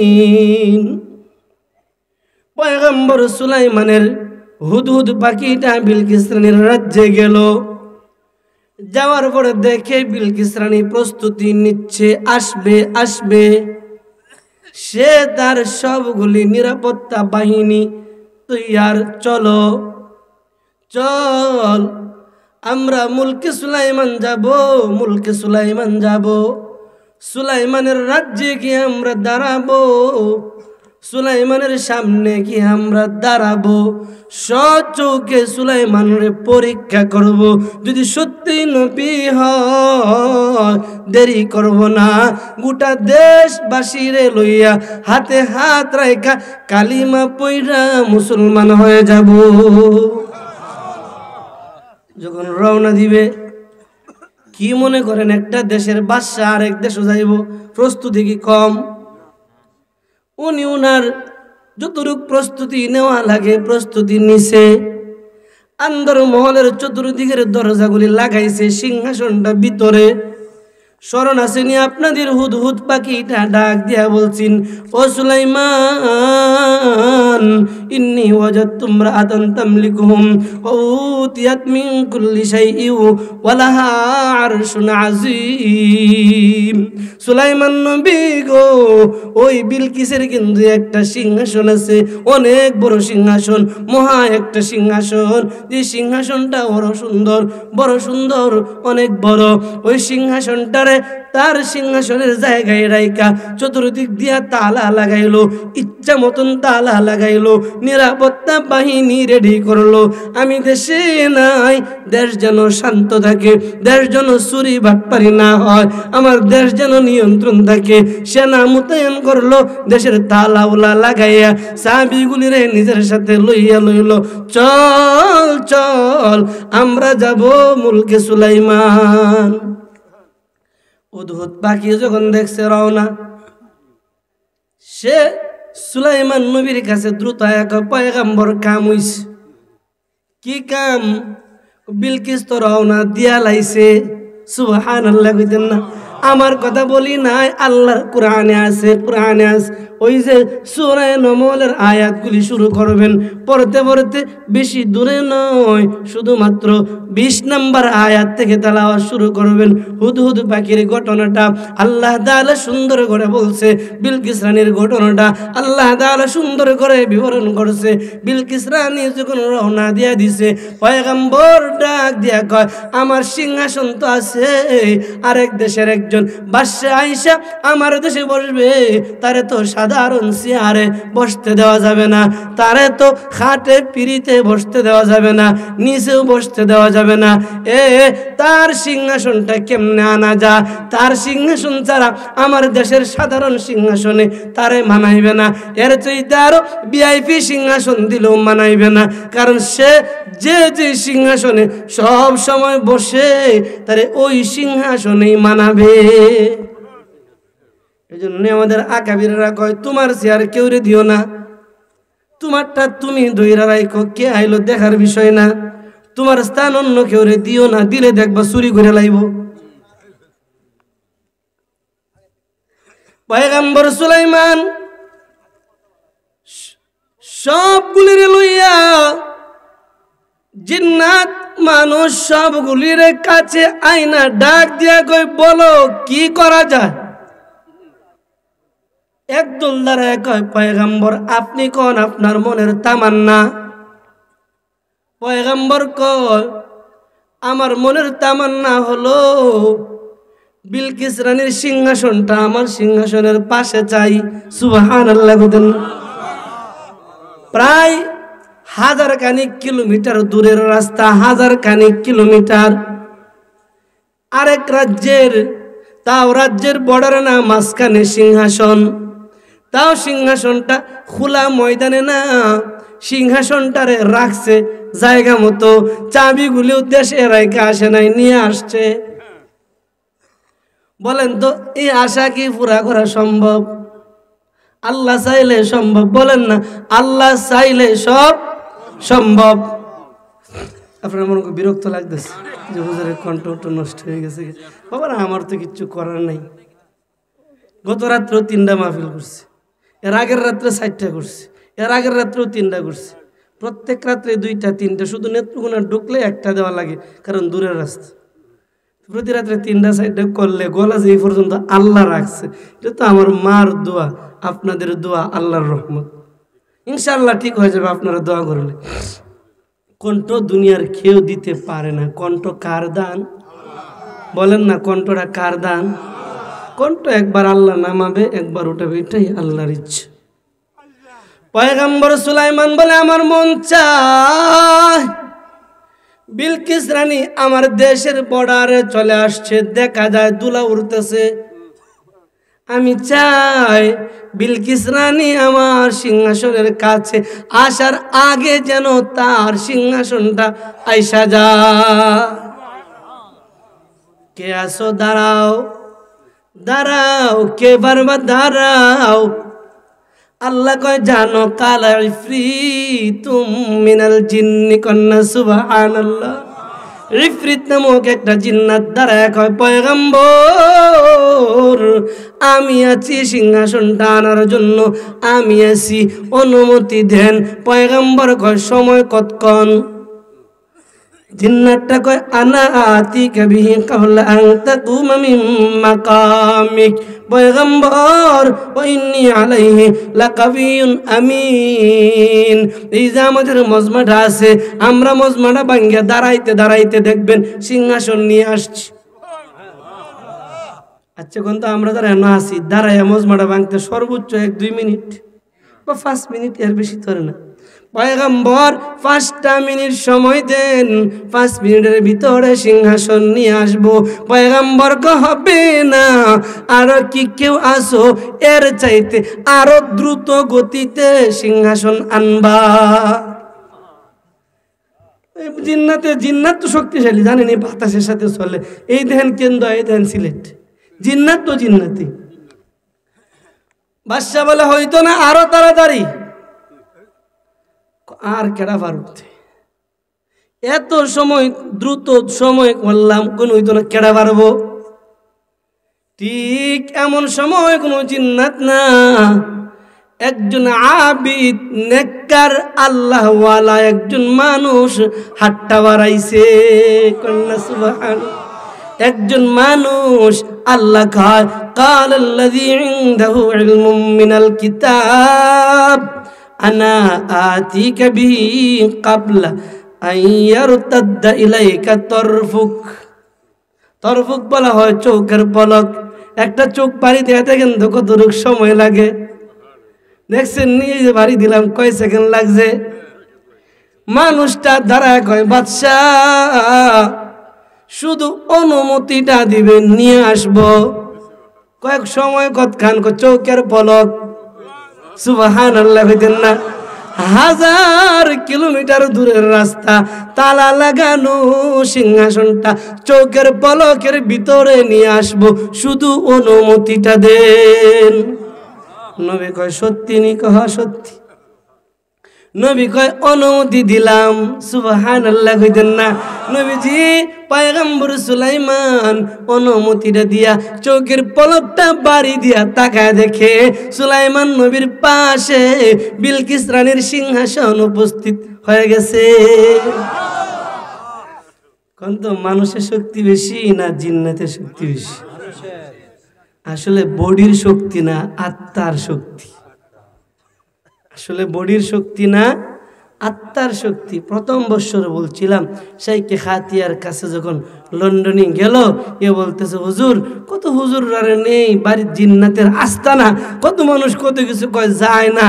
পয়গম্বর সুলাইমানের হুদহুদ পাখিটা বিলকিস রানীর রাজ্যে গেল। যাওয়ার পরে দেখে বিলকিস রানী প্রস্তুতি নিচ্ছে, আসবে। সে তার সবগুলি নিরাপত্তা বাহিনী তৈয়ার, চল। আমরা মুলকে সুলাইমান যাব, মুলকে সুলাইমান যাব, সুলাইমানের রাজ্যে গিয়ে আমরা দাঁড়াবো, সুলাইমানের সামনে গিয়ে আমরা দাঁড়াবো, সচক্ষে সুলাইমানের পরীক্ষা করব। যদি সত্যি নবী হয় দেরি করব না, গোটা দেশবাসীরে লইয়া হাতে হাত রাইখা কালিমা পইরা মুসলমান হয়ে যাব। যখন রওনা দিবে, কি মনে করেন একটা দেশের বাদশা আরেক দেশে যাইব, প্রস্তুতি কি কম? উনি উনার যতটুক প্রস্তুতি নেওয়া লাগে প্রস্তুতি নিছে। আন্দর মহলের চতুর্দিকের দরজাগুলি লাগাইছে, সিংহাসনটা ভিতরে। স্মরণ আসেনি আপনাদের? হুদহুদ পাখিটা ডাক দিয়া বলছেন, ও সুলাইমান, ইন্নী ওয়াজাদতু ইমরাআতান তামলিকুহুম ওয়া উতিয়াত মিন কুল্লি শাইইন ওয়া লাহা আরশুন আযীম। সুলাইমান নবী গো, ওই বিলকিসের কিন্তু একটা সিংহাসন আছে, অনেক বড় সিংহাসন, মহা একটা সিংহাসন। যে সিংহাসনটা বড় সুন্দর, বড় সুন্দর, অনেক বড়। ওই সিংহাসনটারে তার সিংহাসনের জায়গায় রাইকা চতুর্দিক দিয়া তালা লাগাইলো, ইচ্ছা মতন তালা লাগাইলো, নিরাপত্তা বাহিনী রেডি করলো। আমি দেশে নাই, দেশ যেন শান্ত থাকে, দেশ যেন চুরি বাটপারি না হয়, আমার দেশ যেন নিয়ন্ত্রণ থাকে। সেনা মোতায়েন করলো, দেশের তালাওলা লাগাইয়া চাবিগুলিরে নিজের সাথে লইয়া লইল। চল চল, আমরা যাব মুলকে সুলাইমান। উদ্ভুত পাখি যখন দেখছে রওনা, সে সুলাইমান নবীর কাছে দ্রুত এক পয়গাম্বর, কাম হইছে। কি কাম? বিলকিস তো রওনা দিয়া লাইছে। সুবহানাল্লাহ কইতেন না? আমার কথা বলি নাই, আল্লাহর কোরআনে আছে, কোরআনে আছে। ওই যে সূরা নমলের আয়াতগুলি শুরু করবেন, পড়তে পড়তে বেশি দূরে নয়, শুধুমাত্র 20 নম্বর আয়াত থেকে তেলাওয়াত শুরু করবেন। হুদহুদ পাখির ঘটনাটা আল্লাহ তাআলা সুন্দর করে বলছে, বিলকিস রানীর ঘটনাটা আল্লাহ তাআলা সুন্দর করে বিবরণ করছে। বিলকিস রানী যখন রওনা দিয়া দিছে, পয়গম্বর ডাক দিয়া কয়, আমার সিংহাসন তো আছে, আরেক দেশের একজন বাদশা আইসা আমার দেশে বসবে, তারে তো সাধারণ চেয়ারে বসতে দেওয়া যাবে না, তারে তো খাটে পিড়িতে বসতে দেওয়া যাবে না, নিচেও বসতে দেওয়া যাবে না। তার সিংহাসনটা কেমনে আনা যা? তার সিংহাসন ছাড়া আমার দেশের সাধারণ সিংহাসনে তারে মানাইবে না, এর চাইতে আরো ভিআইপি সিংহাসন দিলেও মানাইবে না। কারণ সে যে যে সিংহাসনে সব সময় বসে, তারে ওই সিংহাসনেই মানাবে। এই জন্য আমাদের আকাবিররা কয়, তোমার চেয়ার কেউ রে দিও না, তোমারটা তুমি ধইরা রাখো, কে আইলো দেখার বিষয় না। তোমার স্থান অন্য কেউ রে দিও না, দিলে দেখবা চুরি করে লাইব। পয়গম্বর সুলাইমান সবগুলির লইয়া, জিন্নাত মানুষ সবগুলির কাছে আইনা ডাক দিয়া কই, বলো কি করা যায়? একদল দাঁড়ায় কয়, পয়গম্বর আপনি কোন আপনার মনের তামান্না। পয়গম্বর কয়, আমার মনের তামান্না হলো বিলকিস রানীর সিংহাসনটা আমার সিংহাসনের পাশে চাই। সুবহানাল্লাহ। প্রায় 1000 খানিক কিলোমিটার দূরের রাস্তা, 1000 খানিক কিলোমিটার। আরেক রাজ্যের, তাও রাজ্যের বর্ডারে না, মাঝখানে সিংহাসন। তাও সিংহাসনটা খোলা ময়দানে না, সিংহাসনটারে রাখছে জায়গা মতো, চাবিগুলিও দেশে রাইখা আসে নাই, নিয়ে আসছে। বলেন তো এই আশা কি পুরা করা সম্ভব? আল্লাহ চাইলে সম্ভব, বলেন না? আল্লাহ চাইলে সব সম্ভব। আপনার মনে বিরক্ত লাগতেছে যে হুজুরের কণ্ঠ নষ্ট হয়ে গেছে। বাবা না, আমার তো কিচ্ছু করার নাই। গত রাত্রেও 3টা মাহফিল করছি, এর আগের রাত্রে 4টা করছি, এর আগের রাত্রেও 3টা করছি। প্রত্যেক রাত্রে 2টা 3টা, শুধু নেত্রকোনা ঢুকলে 1টা দেওয়া লাগে, কারণ দূরের রাস্তা। প্রতি রাত্রে 3টা 4টা করলে গলা যে এই পর্যন্ত আল্লাহ রাখছে, এটা তো আমার মার দোয়া, আপনাদের দোয়া, আল্লাহর রহমত। ইনশাআল্লাহ ঠিক হয়ে যাবে আপনারা দোয়া করলে। কণ্ঠ দুনিয়ার কেউ দিতে পারে না। কণ্ঠ কার দান বলেন না? কণ্ঠটা কার দান? কণ্ঠ একবার আল্লাহ নামাবে, একবার উঠাবে, এটাই আল্লাহর ইচ্ছা। পয়গম্বর সুলাইমান বলে আমার মন চায় বিলকিস রানী আমার দেশের বর্ডারে চলে আসছে, দেখা যায় দুলা উড়তেছে। আমি চাই বিলকিস রানী আমার সিংহাসনের কাছে আসার আগে যেন তার সিংহাসনটা আইসা যায়। কে আসো দাঁড়াও, দাঁড়াও, কে পারবা দাঁড়াও। আল্লাহ কয় জানো কালা ইফরিতুম মিনাল জিন্নি কন্না সুবহানাল্লাহ। ইফরিত নামক একটা জিন্নাত দাঁড়ায় কয় পয়গম্বর আমি আছি সিংহাসনটা আনার জন্য, আমি আছি, অনুমতি দেন। পয়গম্বর কয় সময় কতক্ষণ? জিন্নাতটা কয় আনা আতিকা বিহি ক্বাবলা আন তাকুমা মিন মাকামিক। পয়গম্বর ওয়া ইন্নী আলাইহি লাকাবিয়ুন আমিন। এই যে আমাদের মজমাটা আছে, আমরা মজমাটা ভাঙ্গিয়া দাঁড়াইতে দাঁড়াইতে দেখবেন সিংহাসন নিয়ে আসছি। আচ্ছা কোন তো আমরা যারা না আছি দাঁড়াইয়া মজমাটা ভাঙতে সর্বোচ্চ 1-2 মিনিট বা 5 মিনিট, এর বেশি ধরে না। পয়গম্বর 5টা মিনিট সময় দেন, 5 মিনিটের ভিতরে সিংহাসন নিয়ে আসবো। পয়গম্বর হবে না, আরো কি কেউ আসো এর চাইতে আরো দ্রুত গতিতে সিংহাসন আনবা। জিন্নাত তো শক্তিশালী, জানেন? এই বাতাসের সাথে চলে। এই দেখেন কেন্দ্র, এই দেখেন সিলেট, জিন্নাত তো জিন্নাতি। বাদশা বলে হইতো না আরো তাড়াতাড়ি, আর কেডা পারুতে এত সময় দ্রুত সময় করলাম, কোন হইতো না, কেডা পারবো? ঠিক এমন সময় কোন জিন্নাত না, একজন আবিদ নেককার আল্লাহওয়ালা একজন মানুষ হাতটা বাড়াইছে। কন্যা সুবহানাল্লাহ। একজন মানুষ আল্লাহ খায় কালাল্লাযী ইনদাহু ইলমুম মিনাল কিতাব আনা আতিকা বিহি ক্বাবলা আন ইয়ারতাদ্দা ইলাইকা তরফুক। তরফুক বলা হয় চোখের পলক। একটা চোখ পাড়ি দিয়ে দেখেন তো কতটুক সময় লাগে। দেখছেন নিয়ে যে বাড়ি দিলাম কয় সেকেন্ড লাগছে। মানুষটা দাঁড়ায় কয় বাদশাহ শুধু অনুমতিটা দিবেন নিয়ে আসবো। কয়েক সময় কতখান? চৌকের পলক। সুবহানাল্লাহ হইতেন না? 1000 কিলোমিটার দূরের রাস্তা, তালা লাগানো সিংহাসনটা চৌকের পলকের ভিতরে নিয়ে আসবো, শুধু অনুমতিটা দেন। নবী কয় সত্যি নি? কহ সত্যি। নবী কয় অনুমতি দিলাম। সুবহানাল্লাহ কইতেন না? নবীজি পয়গম্বর সুলাইমান অনুমতিটা দিয়া চোখের পলকটা বাড়ি দিয়া তাকায় দেখে সুলাইমান নবীর পাশে বিলকিস রানীর সিংহাসন উপস্থিত হয়ে গেছে। কোন তো মানুষের শক্তি বেশি না জিন্নাতের শক্তি বেশি? আসলে বডির শক্তি না, আত্মার শক্তি। আসলে বডির শক্তি না, আত্মার শক্তি। প্রথম বছর বলছিলাম শাইখে খাতিয়ার কাছে যখন লন্ডনে গেল, এ বলতেছে হুজুর, কত হুজুর নেই বাড়ির জিন্নাতের আস্তানা, কত মানুষ কত কিছু কয় যায় না,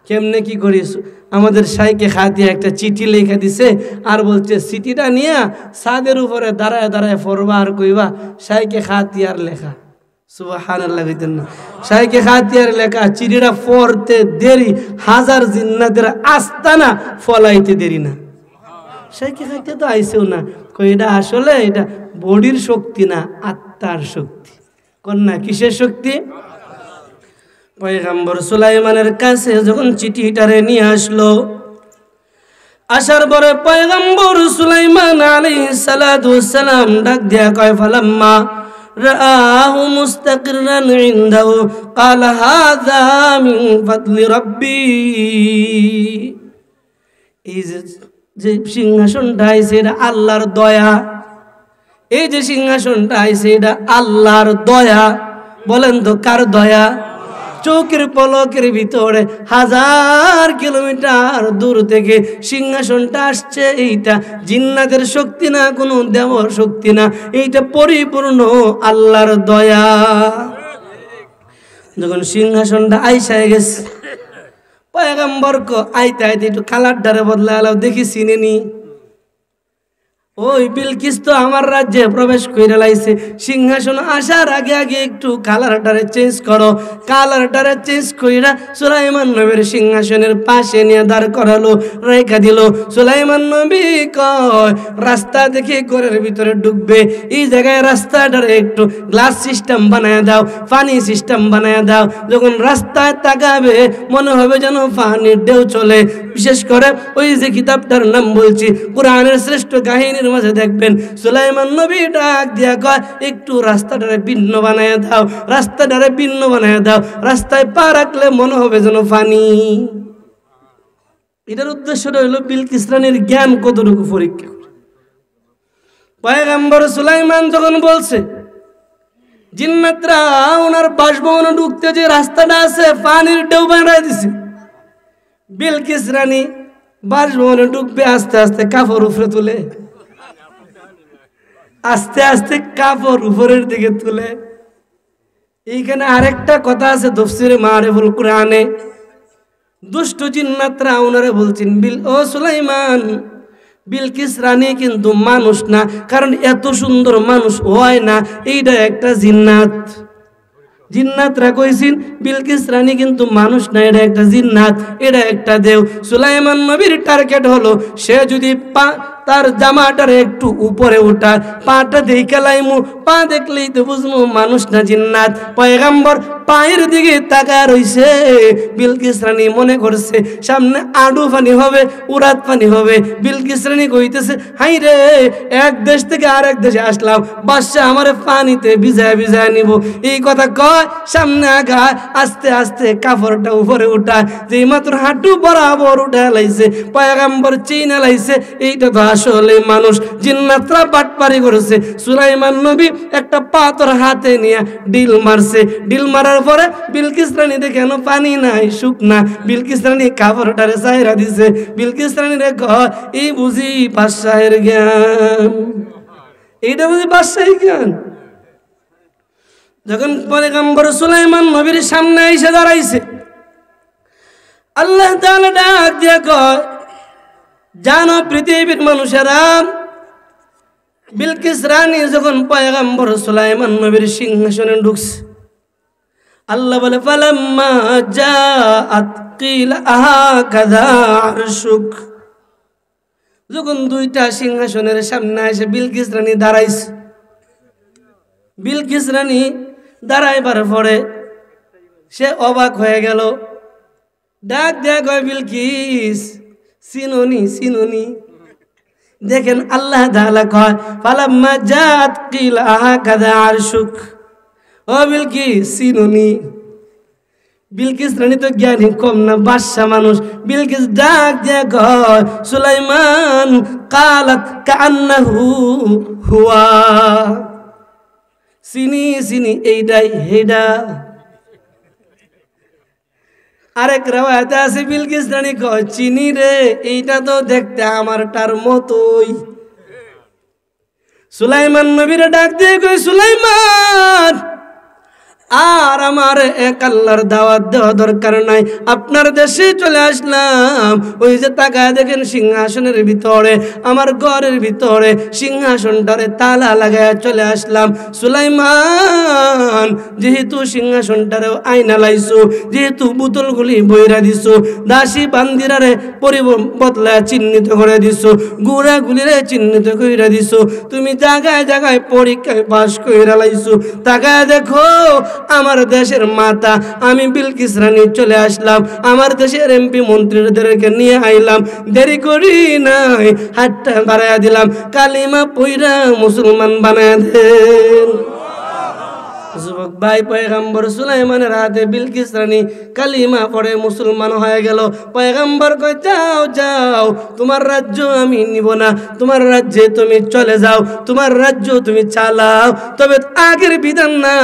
কেমনে কি করিস? আমাদের শাইখে খাতিয়া একটা চিঠি লেখা দিছে, আর বলছে চিঠিটা নিয়ে ছাদের উপরে দাঁড়ায় দাঁড়ায় পড়বা আর কইবা শাইখে খাতিয়ার লেখা। সুবহানাল্লাহ কইতেন না? শাইখে খাতিয়ার লেখা চিঠিটা পড়তে দেরি, 1000 জিন্নাতের আস্তানা ফলাইতে দেরি না। শাইখে খাতিয়া তো আইছেও না। কই এটা আসলে এটা বডির শক্তি না, আত্মার শক্তি। কন্যা কিসের শক্তি? পয়গম্বর সুলাইমানের কাছে যখন চিঠিটারে নিয়ে আসলো, আসার পরে পয়গম্বর সুলাইমান আলাইহিস সালাতু ওয়াস সালাম ডাক দিয়া কয় ফালাম্মা রাআহু মুস্তাকিরান ইনদাহু ক্বালা হাযা মিন ফাদলি রাব্বি। এই যে সিংহাসনটা আইছে এটা আল্লাহর দয়া। এই যে সিংহাসনটা আইছে এটা আল্লাহর দয়া। বলেন তো কার দয়া? চোখের পলকের ভিতরে 1000 কিলোমিটার দূর থেকে সিংহাসনটা আসছে। এইটা জিন্নাতের শক্তি না, কোনো দেবর শক্তি না, এইটা পরিপূর্ণ আল্লাহর দয়া। যখন সিংহাসনটা আইসায় গেছে, পয়গম্বর আইতে আইতে একটু কালার ডারে বদলালো, দেখি চিনেনি। ওই বিলকিস তো আমার রাজ্যে প্রবেশ করে লাইছে, সিংহাসন আসার আগে আগে একটু কালারটারে চেঞ্জ করো। কালারটারে চেঞ্জ কইরা সুলাইমান নবীর সিংহাসনের পাশে নিয়ে দাঁড় করালো, রেখা দিল। সুলাইমান নবী কয় রাস্তা দেখে ঘরের ভিতরে ঢুকবে, এই জায়গায় রাস্তাটারে একটু গ্লাস সিস্টেম বানায় দাও, পানি সিস্টেম বানায় দাও। যখন রাস্তায় তাকাবে মনে হবে যেন পানির ঢেউ চলে। বিশেষ করে ওই যে কিতাবটার নাম বলছি, কোরআনের শ্রেষ্ঠ কাহিনী মাঝে দেখবেন সুলাইমান নবী ডাক দিয়া কয় একটু রাস্তাটারে ভিন্ন বানায় দাও, রাস্তাটারে ভিন্ন বানায় দাও, রাস্তায় পা রাখলে মনে হবে যেন পানি। এটার উদ্দেশ্যটা হইল বিলকিস রানীর জ্ঞান কতটুকু পরীক্ষা করে। পয়গম্বর সুলাইমান যখন বলছে জিন্নাতরা ওনার বাসভবনে ঢুকতে যে রাস্তাটা আছে পানির ঢেউ বানায় দিছে, বিলকিস রানী বাসভবনে ঢুকবে আস্তে আস্তে কাপড় উপরে তুলে, আস্তে আস্তে কাপড় উপরের দিকে তুলে। এইখানে আরেকটা কথা আছে তাফসীরে মারিফুল কোরআনে, দুষ্ট জিন্নাতরা ওনারে বলছেন ও সুলাইমান, বিলকিস রানী কিন্তু মানুষ না, কারণ এত সুন্দর মানুষ হয় না, এইটা একটা জিন্নাত। জিন্নাতরা কইছেন বিলকিস রানী কিন্তু মানুষ না, এটা একটা জিন্নাত, এটা একটা দেও। সুলাইমান নবীর টার্গেট হলো সে যদি তার জামাটার একটু উপরে উঠা, পাটা দেখে লাইমু, পা দেখলেই তো বুঝবো মানুষ না জিন্নাত। পয়গম্বর পায়ের দিকে তাকায় রইছে, বিলকিস রানী মনে করছে সামনে আডু পানি হবে, উরাত পানি হবে। বিলকিস রানী কইতেছে হাই রে, এক দেশ থেকে আরেক দেশে আসলাম, বাদশা আমারে পানিতে ভিজায় ভিজায় নিব। এই কথা কয়, সামনে আগায়, আস্তে আস্তে কাপড়টা উপরে উঠা, যেই মাত্র হাঁটু বরাবর উঠা লাইছে, পয়গম্বর চিনা লাইছে এইটা তো আসলে মানুষ। জিন্নাতরা বাটপারি করেছে। সুলাইমান নবী একটা পাথর হাতে নিয়ে ডিল মারছে, ডিল মারার পরে বিলকিস রানী দেখে কেন পানি নাই, শুকনা। বিলকিস রানী কাপড়টারে চাইরা দিছে। বিলকিস রানী রে কয় এই বুঝি বাদশাহের জ্ঞান, এইটা বুঝি বাদশাহী জ্ঞান। যখন পয়গম্বর সুলাইমান নবীর সামনে এসে দাঁড়াইছে, আল্লাহ তাআলা ডাক দিয়ে কয় জানো পৃথিবীর মানুষেরা, বিলকিস রানী যখন পয়গম্বর সুলাইমান নবীর সিংহাসনে ঢুকছে, আল্লাহ বলে ফালাম্মা জাআত কিলা আহাকাযা আরশুক। যখন দুইটা সিংহাসনের সামনে এসে বিলকিস রানী দাঁড়াইছে, বিলকিস রানী দাঁড়াইবার পরে সে অবাক হয়ে গেল। ডাক দেয়া কয় বিলকিস চিনুনি চিনুনি। দেখেন আল্লাহ তাআলা কয় ফালাম্মা জাআত কিলা আহাকাযা আরশুক, ও বিলকিস চিনুনি। বিলকিস রানী তো জ্ঞানী কম না, বাদশা মানুষ। বিলকিস ডাক দিয়ে কয় সুলাইমান কালাত কান্নাহু হুয়া, চিনি চিনি এইটাই হেডা। আরেক রাওয়ায়াতে আছে বিলকিস রানী কয় চিনি রে, এইটা তো দেখতে আমারটার মতোই। সুলাইমান নবীরে ডাক দিয়ে কয় সুলাইমান আর আমার এক আল্লাহর দাওয়াত দেওয়া দরকার নাই, আপনার দেশে চলে আসলাম। ওই যে তাকায় দেখেন সিংহাসনের ভিতরে, আমার ঘরের ভিতরে সিংহাসনটারে তালা লাগায় চলে আসলাম। সুলাইমান যেহেতু সিংহাসনটারে আয়না লাইছো, যেহেতু বোতলগুলি বইরা দিছো, দাসী বান্দিরারে বদলা চিহ্নিত করে দিছো, গুড়াগুলিরে চিহ্নিত করে দিছো, তুমি জায়গায় জায়গায় পরীক্ষায় পাশ কইরা লাইছো। তাকায় দেখো আমার দেশের মাতা, আমি বিলকিস রানী চলে আসলাম, আমার দেশের এমপি মন্ত্রীদেরকে নিয়ে আইলাম, দেরি করি নাই, হাতটা বাড়াইয়া দিলাম, কালিমা পইরা মুসলমান বানায় দেন। যুবক ভাই পয়গম্বর সুলাইমানের হাতে বিলকিস রানী কালিমা পড়ে মুসলমান হয়ে গেল। পয়গম্বর কয় যাও যাও, তোমার রাজ্য আমি নিব না, তোমার রাজ্যে তুমি চলে যাও, তোমার রাজ্য তুমি চালাও, তবে আগের বিধান না,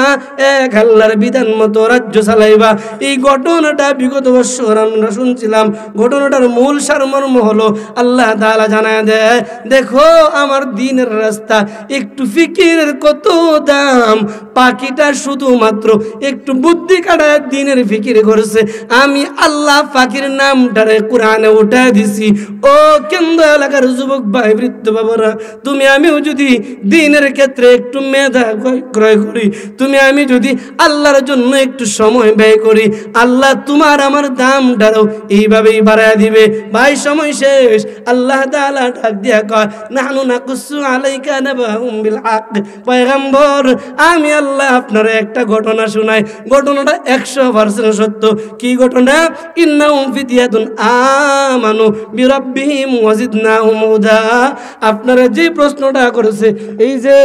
এক আল্লাহর বিধান মতো রাজ্য চালাইবা। এই ঘটনাটা বিগত বছর আমরা শুনছিলাম। ঘটনাটার মূল সারমর্ম হলো আল্লাহ তাআলা জানায় দেয়, দেখো আমার দ্বীনের রাস্তা, একটু ফিকিরের কত দাম। পাখিটা শুধুমাত্র একটু বুদ্ধি কাটায় দ্বীনের ফিকির করেছে, আমি আল্লাহ পাখির নামটারে কোরআনে উঠায় দিছি। ও কেন্দ্র এলাকার যুবক ভাই বৃদ্ধ বাবারা, তুমি আমিও যদি দ্বীনের ক্ষেত্রে একটু মেধা ক্রয় করি, তুমি আমি যদি আল্লাহর জন্য একটু সময় ব্যয় করি, আল্লাহ তোমার আমার দামটারও এইভাবেই বাড়ায় দিবে। ভাই সময় শেষ। আল্লাহ তাআলা ডাক দিয়া কয়, নাহনু নাকুসু আলাইকা নাবাহুম বিল হক। পয়গম্বর আমি আল্লাহ আপনার একটা ঘটনা শোনাই, ঘটনাটা 100% সত্য। কি ঘটনা? ইন্নাহুম ফিতিয়াতুন আমানু বিরাব্বিহিম ওয়াজিদনাহুম হুদা। আপনারা যে প্রশ্নটা করেছে, এই যে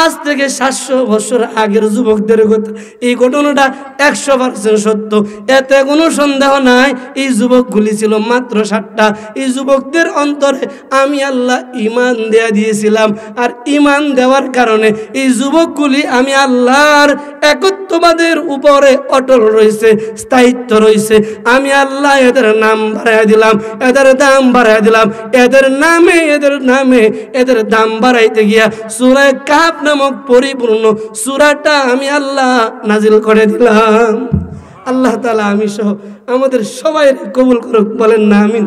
আজ থেকে 700 বছর আগের যুবকদের কথা, এই ঘটনাটা 100% সত্য, এতে কোনো সন্দেহ নাই। এই যুবকগুলি ছিল মাত্র 7টা। এই যুবকদের অন্তরে আমি আল্লাহ ঈমান দেয়া দিয়েছিলাম, আর ঈমান দেওয়ার কারণে এই যুবকগুলি আমি আল্লাহর একত্ববাদের উপরে অটল রয়েছে, স্থায়িত্ব রয়েছে। আমি আল্লাহ এদের নাম বাড়াইয়া দিলাম, এদের দাম বাড়াইয়া দিলাম, এদের নামে এদের দাম বাড়াইতে গিয়া সূরা কাহফ নামক পরিপূর্ণ সূরাটা আমি আল্লাহ নাজিল করে দিলাম। আল্লাহ তাআলা আমি সহ আমাদের সবাই কবুল করুক, বলেন না আমিন।